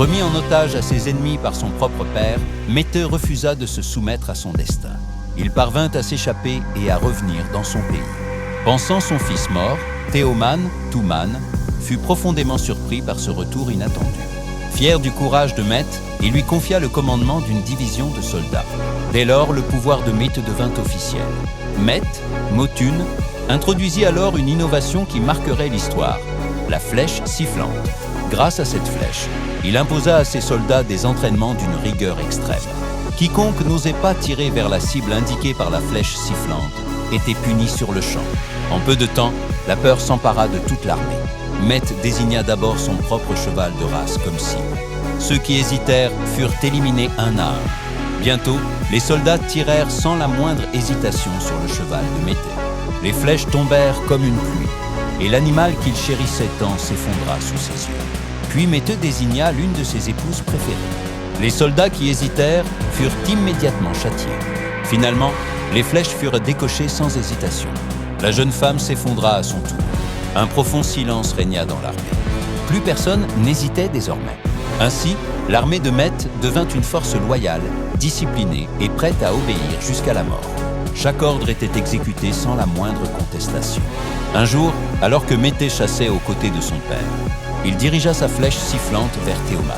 Remis en otage à ses ennemis par son propre père, Mété refusa de se soumettre à son destin. Il parvint à s'échapper et à revenir dans son pays. Pensant son fils mort, Théoman, Touman, fut profondément surpris par ce retour inattendu. Fier du courage de Meth, il lui confia le commandement d'une division de soldats. Dès lors, le pouvoir de Meth devint officiel. Meth, Motun, introduisit alors une innovation qui marquerait l'histoire, la flèche sifflante. Grâce à cette flèche, il imposa à ses soldats des entraînements d'une rigueur extrême. Quiconque n'osait pas tirer vers la cible indiquée par la flèche sifflante était puni sur le champ. En peu de temps, la peur s'empara de toute l'armée. Meth désigna d'abord son propre cheval de race comme cible. Ceux qui hésitèrent furent éliminés un à un. Bientôt, les soldats tirèrent sans la moindre hésitation sur le cheval de Mété. Les flèches tombèrent comme une pluie, et l'animal qu'il chérissait tant s'effondra sous ses yeux. Puis Mété désigna l'une de ses épouses préférées. Les soldats qui hésitèrent furent immédiatement châtiés. Finalement, les flèches furent décochées sans hésitation. La jeune femme s'effondra à son tour. Un profond silence régna dans l'armée. Plus personne n'hésitait désormais. Ainsi, l'armée de Meth devint une force loyale, disciplinée et prête à obéir jusqu'à la mort. Chaque ordre était exécuté sans la moindre contestation. Un jour, alors que Mété chassait aux côtés de son père, il dirigea sa flèche sifflante vers Théoman.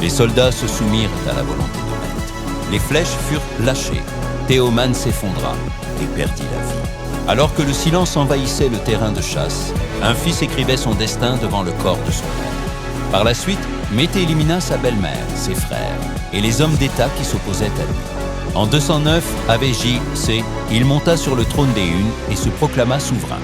Les soldats se soumirent à la volonté de Meth. Les flèches furent lâchées. Théoman s'effondra et perdit la vie. Alors que le silence envahissait le terrain de chasse, un fils écrivait son destin devant le corps de son père. Par la suite, Mété élimina sa belle-mère, ses frères et les hommes d'État qui s'opposaient à lui. En 209, avec J.C., il monta sur le trône des Huns et se proclama souverain.